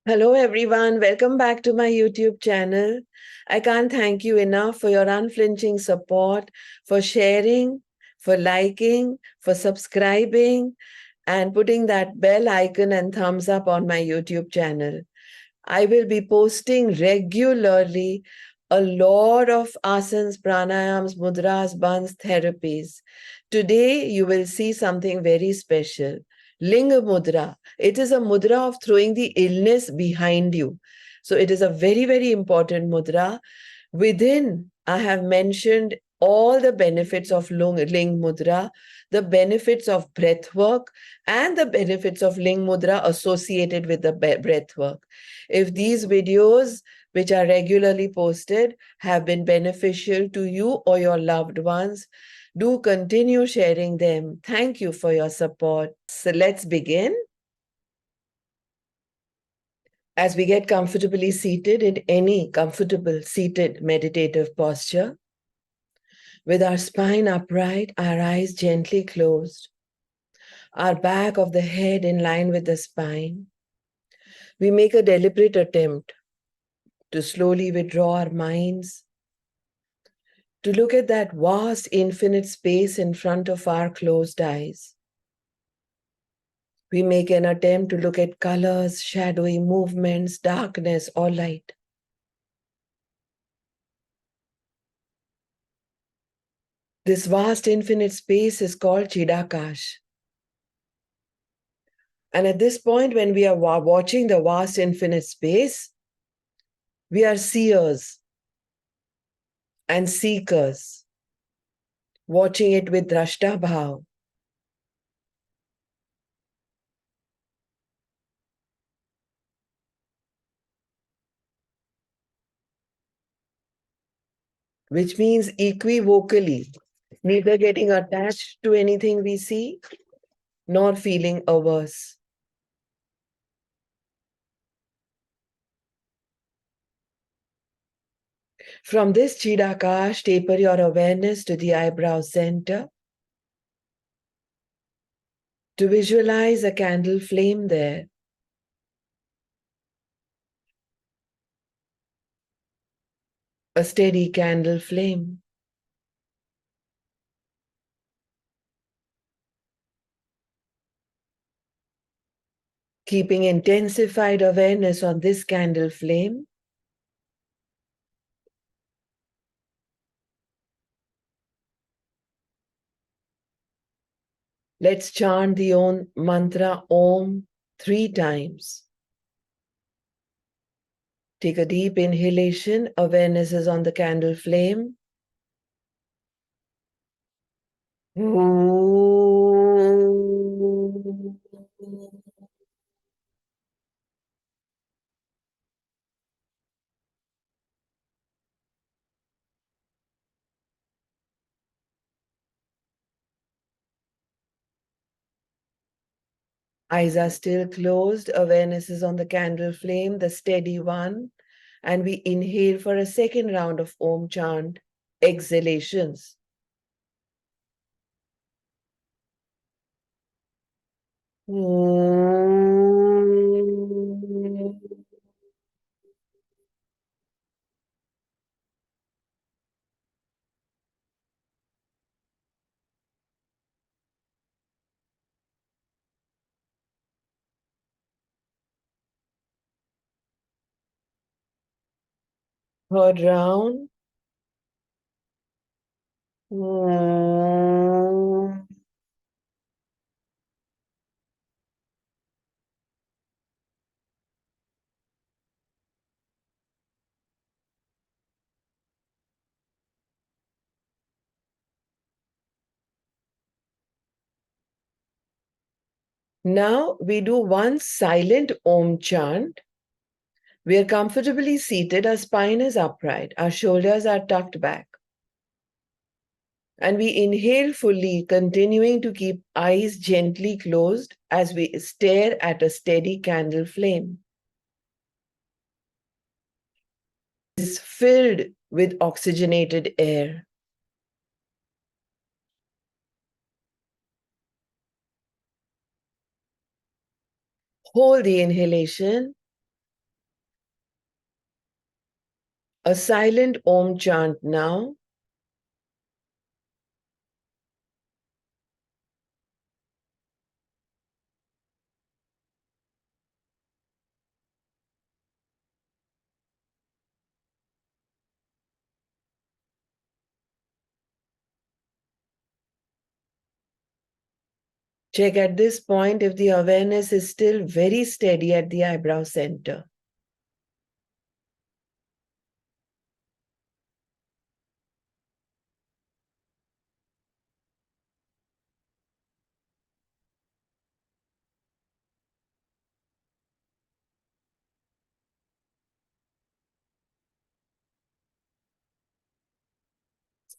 Hello, everyone. Welcome back to my YouTube channel. I can't thank you enough for your unflinching support, for sharing, for liking, for subscribing, and putting that bell icon and thumbs up on my YouTube channel. I will be posting regularly a lot of asanas, pranayams, mudras, bandhs, therapies. Today, you will see something very special. Linga Mudra. It is a mudra of throwing the illness behind you. So it is a very, very important mudra. Within, I have mentioned all the benefits of Ling Mudra, the benefits of breath work, and the benefits of Ling Mudra associated with the breath work. If these videos, which are regularly posted, have been beneficial to you or your loved ones, do continue sharing them. Thank you for your support. So let's begin. As we get comfortably seated in any comfortable seated meditative posture, with our spine upright, our eyes gently closed, our back of the head in line with the spine, we make a deliberate attempt to slowly withdraw our minds, to look at that vast infinite space in front of our closed eyes. We make an attempt to look at colors, shadowy movements, darkness, or light. This vast infinite space is called Chidakash. And at this point, when we are watching the vast infinite space, we are seers and seekers, watching it with drashta bhav. Which means equivocally, neither getting attached to anything we see, nor feeling averse. From this Chidakash, taper your awareness to the eyebrow center, to visualize a candle flame there. A steady candle flame. Keeping intensified awareness on this candle flame, let's chant the Om mantra Om 3 times. Take a deep inhalation. Awareness is on the candle flame. Eyes are still closed. Awareness is on the candle flame, the steady one. And we inhale for a second round of Om chant. Exhalations. Third round. Now we do one silent Om chant. We are comfortably seated, our spine is upright, our shoulders are tucked back. And we inhale fully, continuing to keep eyes gently closed as we stare at a steady candle flame. It is filled with oxygenated air. Hold the inhalation A silent Om chant now. Check at this point if the awareness is still very steady at the eyebrow center.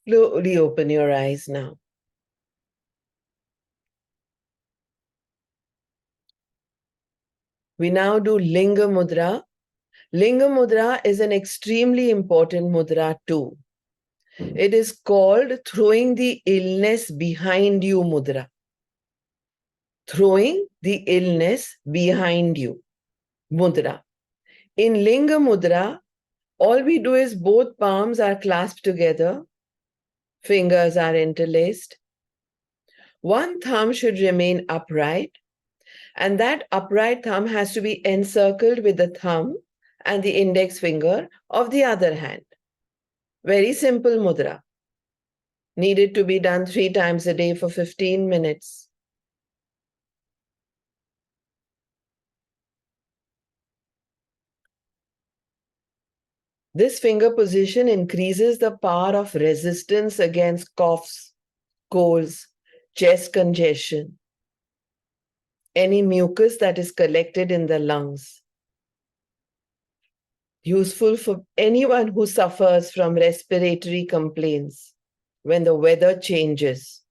Slowly open your eyes now. We now do Linga Mudra. Linga Mudra is an extremely important mudra too. It is called throwing the illness behind you mudra. Throwing the illness behind you mudra. In Linga Mudra, all we do is both palms are clasped together, fingers are interlaced. One thumb should remain upright, and that upright thumb has to be encircled with the thumb and the index finger of the other hand. Very simple mudra. Needed to be done 3 times a day for 15 minutes. This finger position increases the power of resistance against coughs, colds, chest congestion, any mucus that is collected in the lungs. Useful for anyone who suffers from respiratory complaints when the weather changes.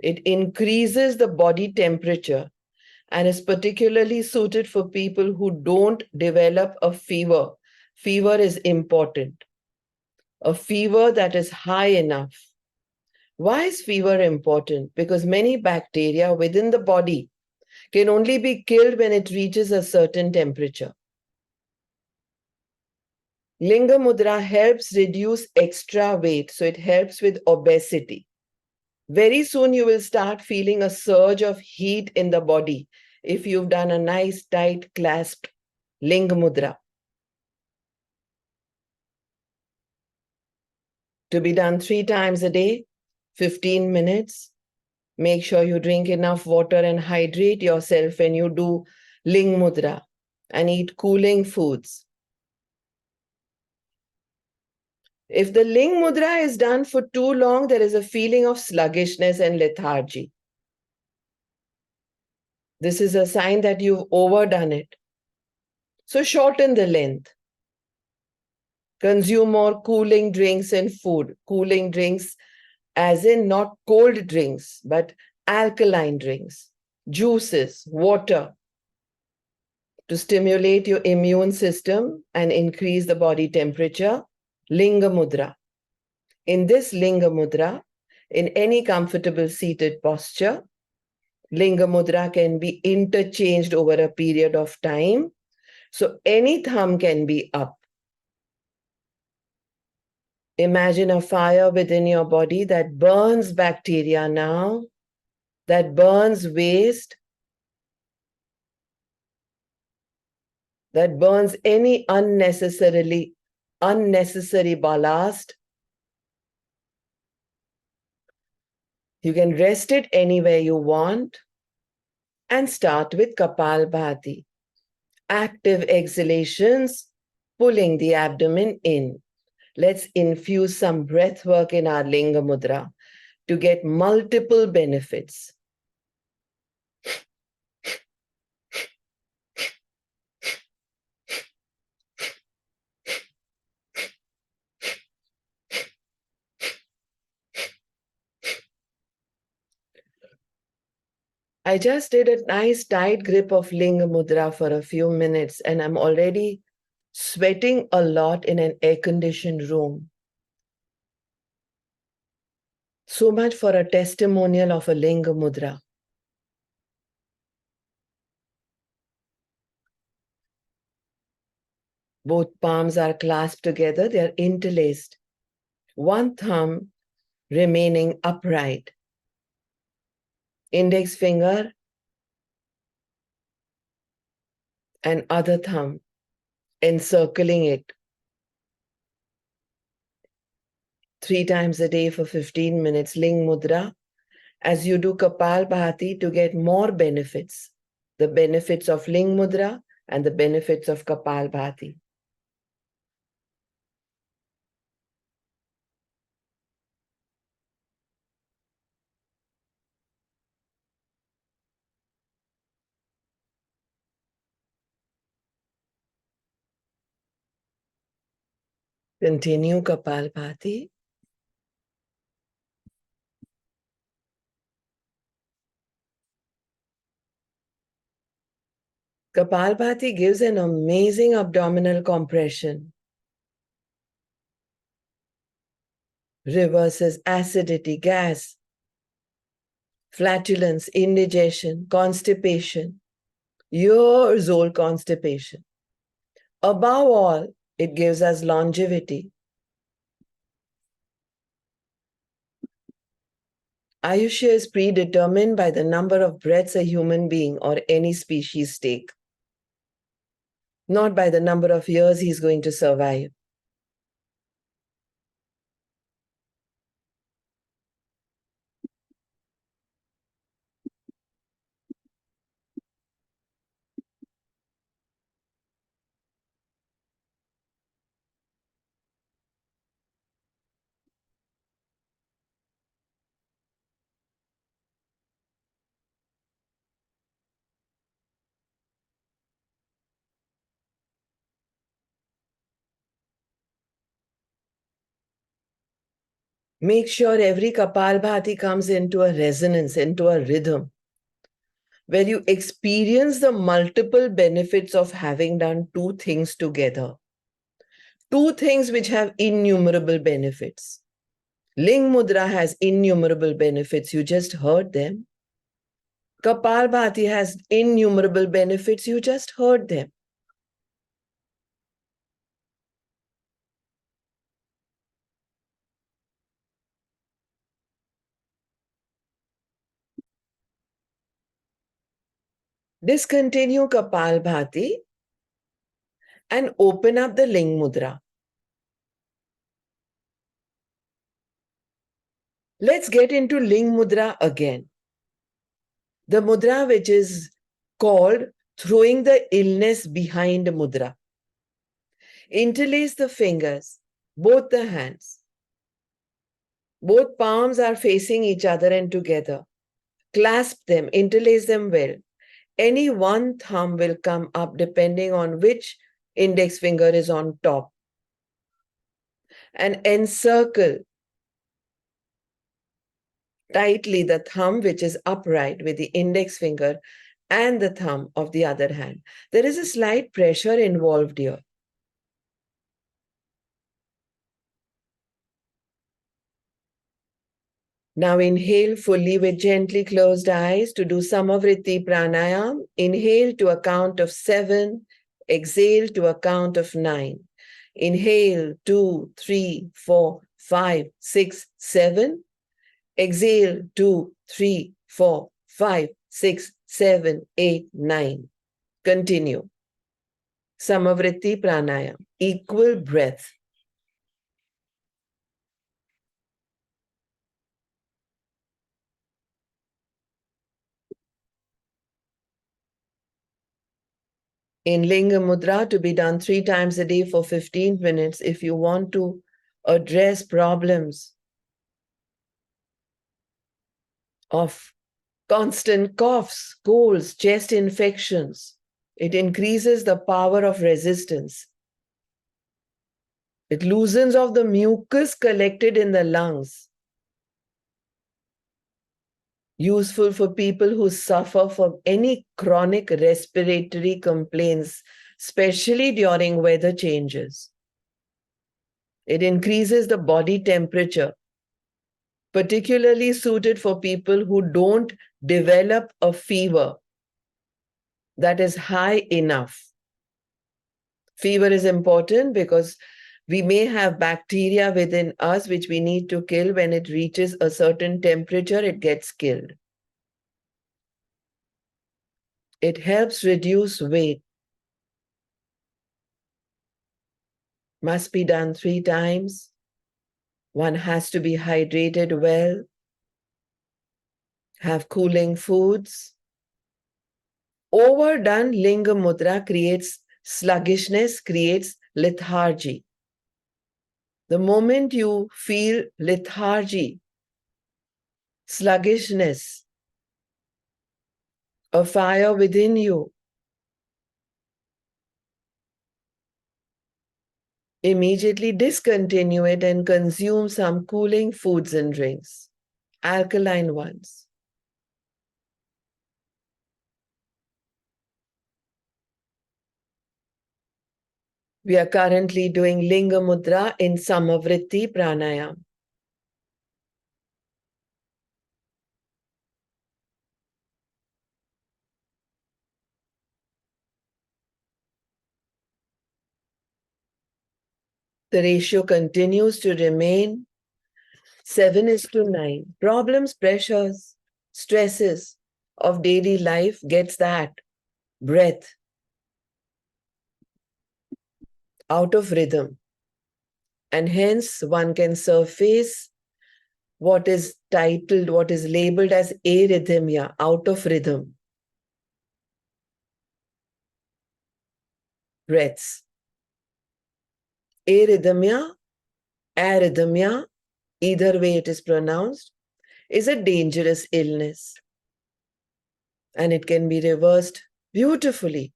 It increases the body temperature and is particularly suited for people who don't develop a fever. Fever is important. A fever that is high enough. Why is fever important? Because many bacteria within the body can only be killed when it reaches a certain temperature. Linga Mudra helps reduce extra weight, so it helps with obesity. Very soon you will start feeling a surge of heat in the body if you've done a nice tight clasped Linga Mudra. To be done 3 times a day, 15 minutes. Make sure you drink enough water and hydrate yourself when you do Ling Mudra and eat cooling foods. If the Ling Mudra is done for too long, there is a feeling of sluggishness and lethargy. This is a sign that you've overdone it. So shorten the length. Consume more cooling drinks and food. Cooling drinks as in not cold drinks, but alkaline drinks, juices, water to stimulate your immune system and increase the body temperature. Linga Mudra. In this Linga Mudra, in any comfortable seated posture, Linga Mudra can be interchanged over a period of time. So any thumb can be up. Imagine a fire within your body that burns bacteria now, that burns waste, that burns any unnecessary ballast. You can rest it anywhere you want and start with Kapalbhati. Active exhalations, pulling the abdomen in. Let's infuse some breath work in our Linga Mudra to get multiple benefits. I just did a nice tight grip of Linga Mudra for a few minutes and I'm already sweating a lot in an air-conditioned room. So much for a testimonial of a Linga Mudra. Both palms are clasped together, they are interlaced. One thumb remaining upright. Index finger and other thumb encircling it 3 times a day for 15 minutes. Ling Mudra. As you do Kapalbhati to get more benefits, the benefits of Ling Mudra and the benefits of Kapalbhati. Continue Kapalbhati. Kapalbhati gives an amazing abdominal compression. Reverses acidity, gas, flatulence, indigestion, constipation, years-old constipation. Above all, it gives us longevity. Ayushya is predetermined by the number of breaths a human being or any species take, not by the number of years he's going to survive. Make sure every Kapalbhati comes into a resonance, into a rhythm, where you experience the multiple benefits of having done two things together. Two things which have innumerable benefits. Ling Mudra has innumerable benefits. You just heard them. Kapalbhati has innumerable benefits. You just heard them. Discontinue Kapalbhati and open up the Ling Mudra. Let's get into Ling Mudra again. The mudra which is called throwing the illness behind mudra. Interlace the fingers, both the hands. Both palms are facing each other and together. Clasp them, interlace them well. Any one thumb will come up depending on which index finger is on top. And encircle tightly the thumb which is upright with the index finger and the thumb of the other hand. There is a slight pressure involved here. Now inhale fully with gently closed eyes to do Samavritti Pranayam. Inhale to a count of 7. Exhale to a count of 9. Inhale 2, 3, 4, 5, 6, 7. Exhale 2, 3, 4, 5, 6, 7, 8, 9. Continue. Samavritti Pranayam. Equal breath. In Linga Mudra, to be done 3 times a day for 15 minutes if you want to address problems of constant coughs, colds, chest infections. It increases the power of resistance. It loosens off the mucus collected in the lungs. Useful for people who suffer from any chronic respiratory complaints, especially during weather changes. It increases the body temperature, particularly suited for people who don't develop a fever that is high enough. Fever is important because we may have bacteria within us which we need to kill. When it reaches a certain temperature, it gets killed. It helps reduce weight. Must be done 3 times. One has to be hydrated well, have cooling foods. Overdone Linga Mudra creates sluggishness, creates lethargy. The moment you feel lethargy, sluggishness, a fire within you, immediately discontinue it and consume some cooling foods and drinks, alkaline ones. We are currently doing Linga Mudra in Samavritti Pranayam. The ratio continues to remain 7:9. Problems, pressures, stresses of daily life gets that breath out of rhythm. And hence one can surface what is titled, what is labeled as arrhythmia, out of rhythm. Breaths. Arrhythmia, arrhythmia, either way it is pronounced, is a dangerous illness. And it can be reversed beautifully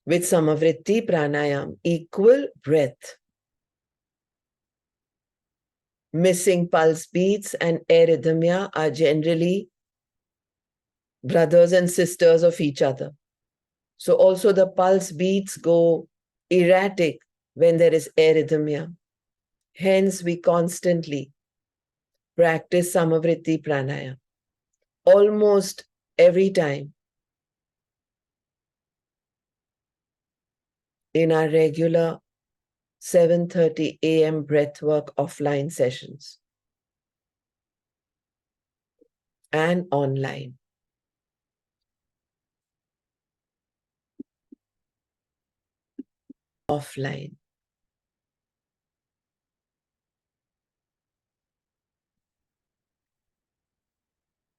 with Samavritti Pranayam, equal breath. Missing pulse beats and arrhythmia are generally brothers and sisters of each other. So also the pulse beats go erratic when there is arrhythmia. Hence, we constantly practice Samavritti Pranayam almost every time in our regular 7:30 a.m. breathwork offline sessions and online. Offline.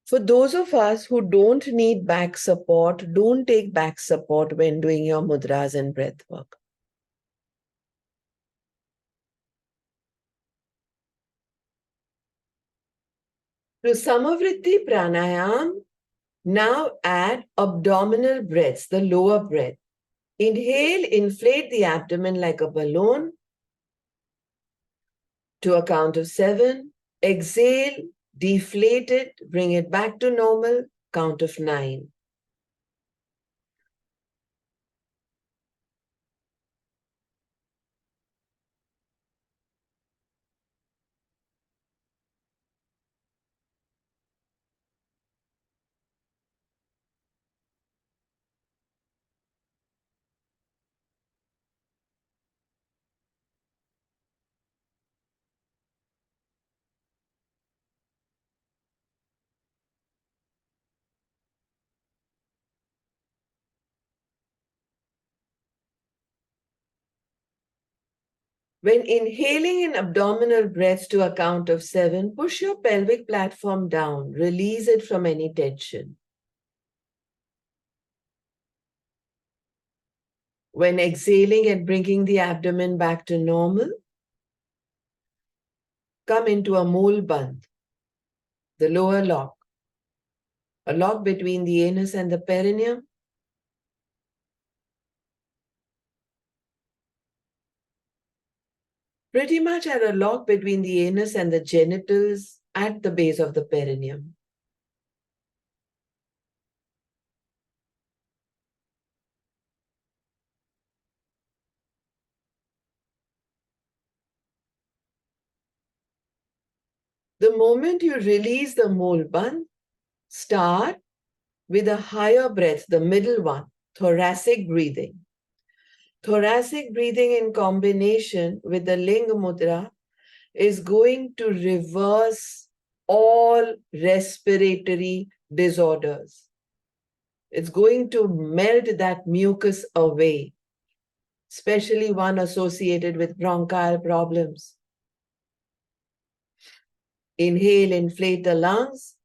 For those of us who don't need back support, don't take back support when doing your mudras and breath work. To Samavritti Pranayam, now add abdominal breaths, the lower breath. Inhale, inflate the abdomen like a balloon to a count of 7. Exhale, deflate it, bring it back to normal, count of 9. When inhaling in abdominal breaths to a count of 7, push your pelvic platform down. Release it from any tension. When exhaling and bringing the abdomen back to normal, come into a mool bandh, the lower lock, a lock between the anus and the perineum. Pretty much at a lock between the anus and the genitals at the base of the perineum. The moment you release the mool bandh, start with a higher breath, the middle one, thoracic breathing. Thoracic breathing in combination with the Linga Mudra is going to reverse all respiratory disorders. It's going to melt that mucus away, especially one associated with bronchial problems. Inhale, inflate the lungs.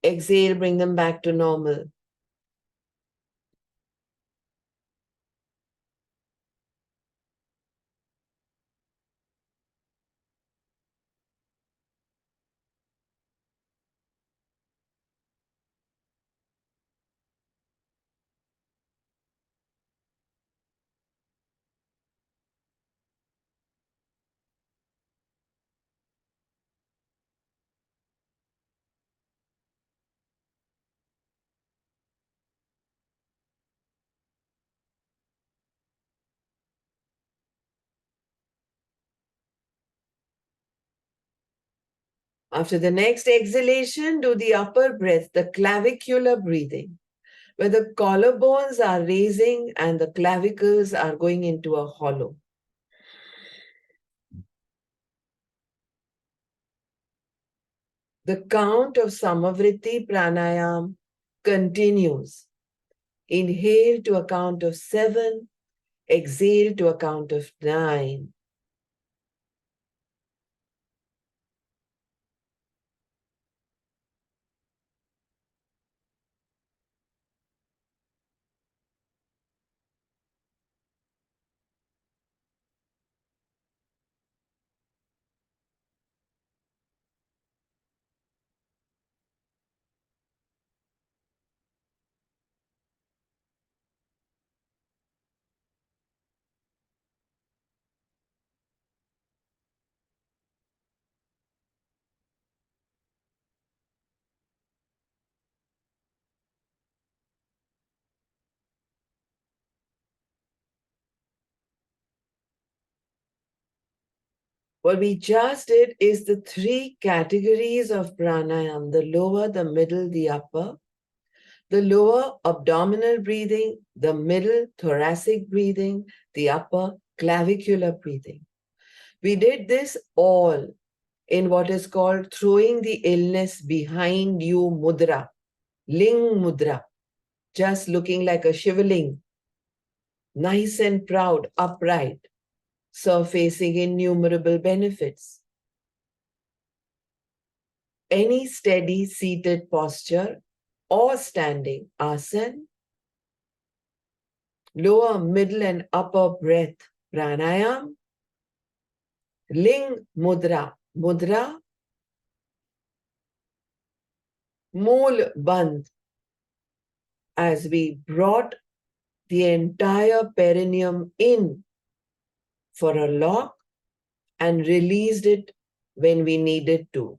Exhale, bring them back to normal. After the next exhalation, do the upper breath, the clavicular breathing, where the collarbones are raising and the clavicles are going into a hollow. The count of Samavriti Pranayam continues. Inhale to a count of 7, exhale to a count of 9. What we just did is the 3 categories of pranayam, the lower, the middle, the upper. The lower abdominal breathing, the middle thoracic breathing, the upper clavicular breathing. We did this all in what is called throwing the illness behind you mudra, ling mudra, just looking like a shivaling, nice and proud, upright, surfacing innumerable benefits. Any steady seated posture or standing asana, lower, middle, and upper breath pranayam, ling mudra, mudra, mool band, as we brought the entire perineum in for a lock and released it when we needed to.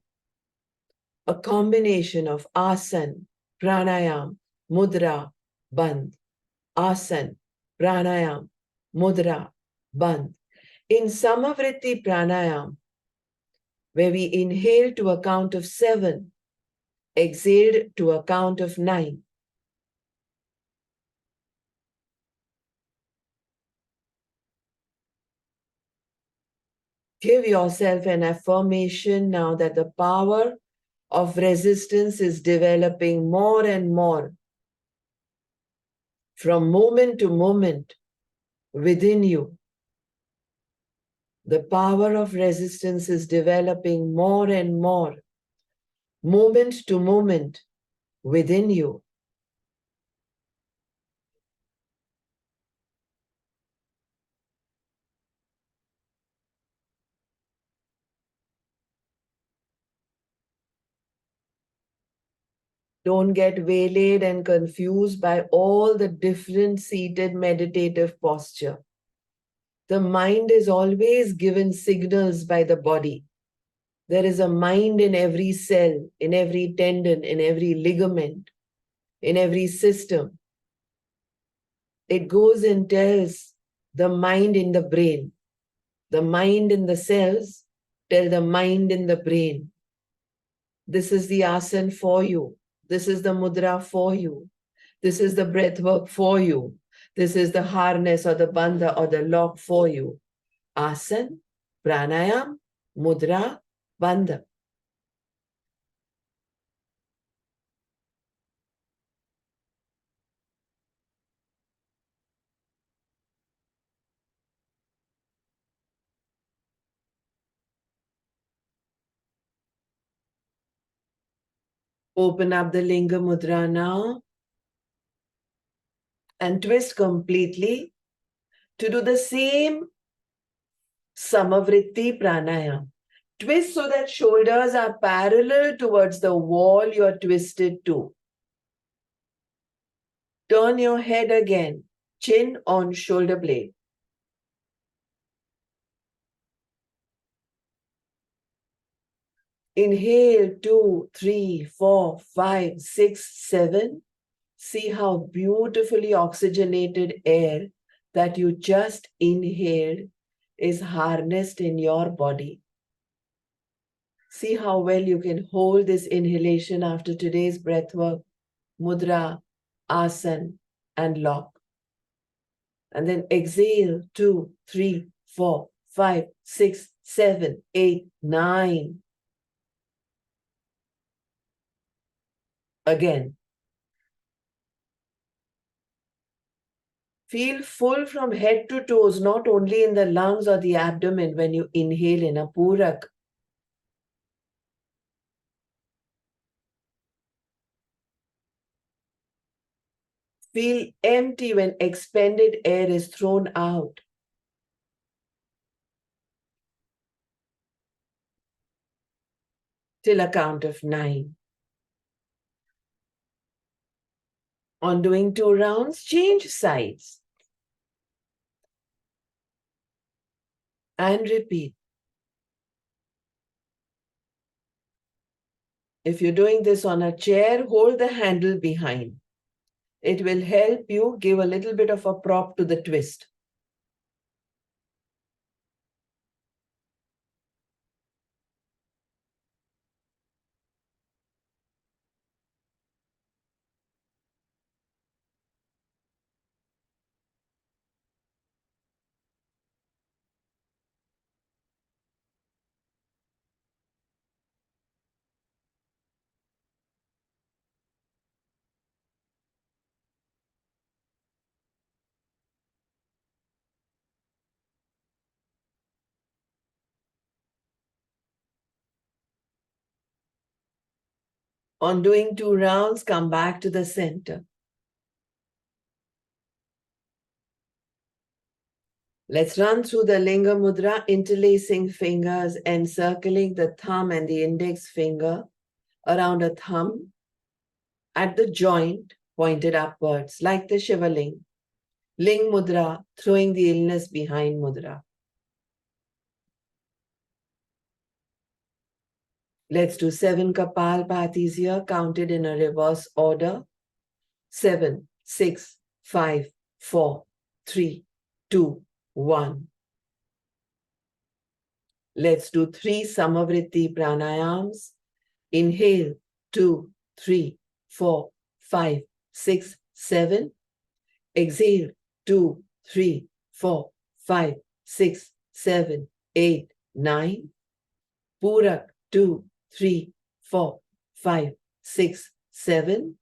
A combination of asana, pranayam, mudra, band, asana, pranayam, mudra, band. In Samavritti pranayam, where we inhale to a count of 7, exhaled to a count of 9. Give yourself an affirmation now that the power of resistance is developing more and more from moment to moment within you. The power of resistance is developing more and more, moment to moment within you. Don't get waylaid and confused by all the different seated meditative posture. The mind is always given signals by the body. There is a mind in every cell, in every tendon, in every ligament, in every system. It goes and tells the mind in the brain. The mind in the cells tell the mind in the brain. This is the asana for you. This is the mudra for you. This is the breath work for you. This is the harness or the bandha or the lock for you. Asan, pranayam, mudra, bandha. Open up the Linga Mudra now and twist completely to do the same Samavritti Pranayam. Twist so that shoulders are parallel towards the wall you are twisted to. Turn your head again, chin on shoulder blade. Inhale 2, 3, 4, 5, 6, 7. See how beautifully oxygenated air that you just inhaled is harnessed in your body. See how well you can hold this inhalation after today's breath work, mudra, asan, and lock. And then exhale 2, 3, 4, 5, 6, 7, 8, 9. Again. Feel full from head to toes, not only in the lungs or the abdomen when you inhale in a purak. Feel empty when expended air is thrown out. Till a count of 9. On doing 2 rounds, change sides. And repeat. If you're doing this on a chair, hold the handle behind. It will help you give a little bit of a prop to the twist. On doing 2 rounds, come back to the center. Let's run through the Linga Mudra, interlacing fingers, encircling the thumb and the index finger around a thumb at the joint, pointed upwards, like the Shivaling. Ling Mudra, throwing the illness behind Mudra. Let's do 7 Kapalbhatis here, counted in a reverse order. 7, 6, 5, 4, 3, 2, 1. Let's do 3 Samavritti pranayams. Inhale, 2, 3, 4, 5, 6, 7. Exhale, 2, 3, 4, 5, 6, 7, 8, 9. Purak, 2, 3, 4, 5, 6, 7.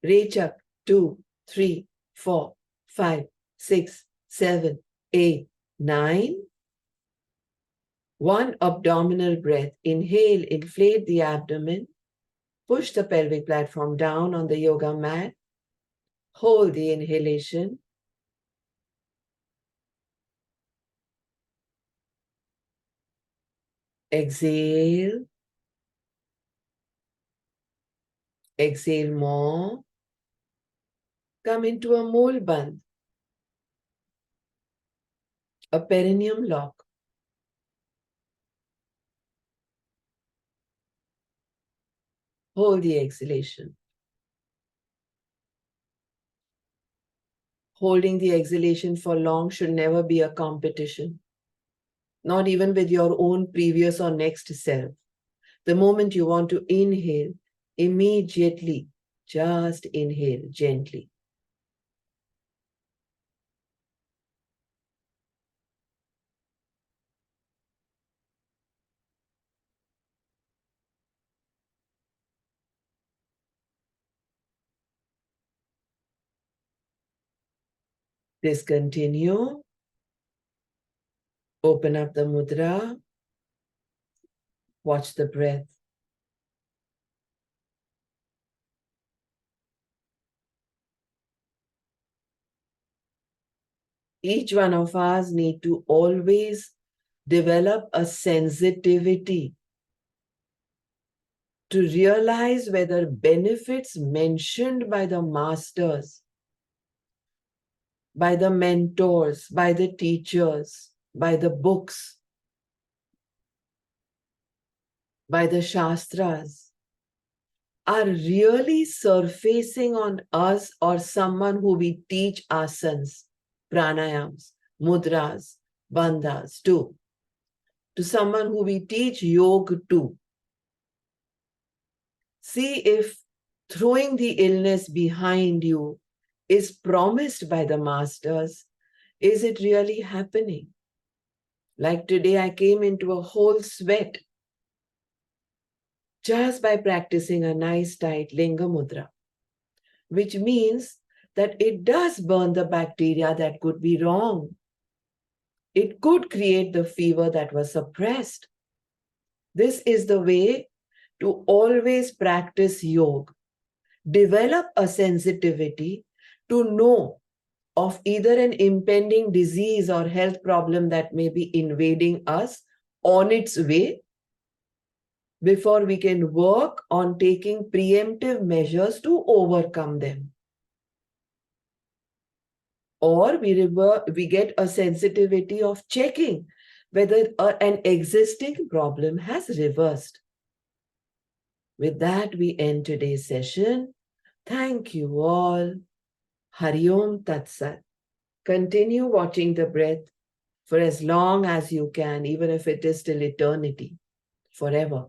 Rechak, 2, 3, 4, 5, 6, 7, 8, 9. 1 abdominal breath. Inhale, inflate the abdomen. Push the pelvic platform down on the yoga mat. Hold the inhalation. Exhale. Exhale more. Come into a mole bandh, a perineum lock. Hold the exhalation. Holding the exhalation for long should never be a competition, not even with your own previous or next self. The moment you want to inhale, immediately just inhale gently. Discontinue. Open up the mudra. Watch the breath. Each one of us need to always develop a sensitivity to realize whether benefits mentioned by the masters, by the mentors, by the teachers, by the books, by the shastras, are really surfacing on us or someone who we teach asanas, pranayams, mudras, bandhas to someone who we teach yoga to. See if throwing the illness behind you is promised by the masters. Is it really happening? Like today, I came into a whole sweat just by practicing a nice tight Linga Mudra, which means that it does burn the bacteria that could be wrong. It could create the fever that was suppressed. This is the way to always practice yoga. Develop a sensitivity to know of either an impending disease or health problem that may be invading us on its way before we can work on taking preemptive measures to overcome them. Or we get a sensitivity of checking whether an existing problem has reversed. With that, we end today's session. Thank you all. Hari Om Tat Sat. Continue watching the breath for as long as you can, even if it is till eternity, forever.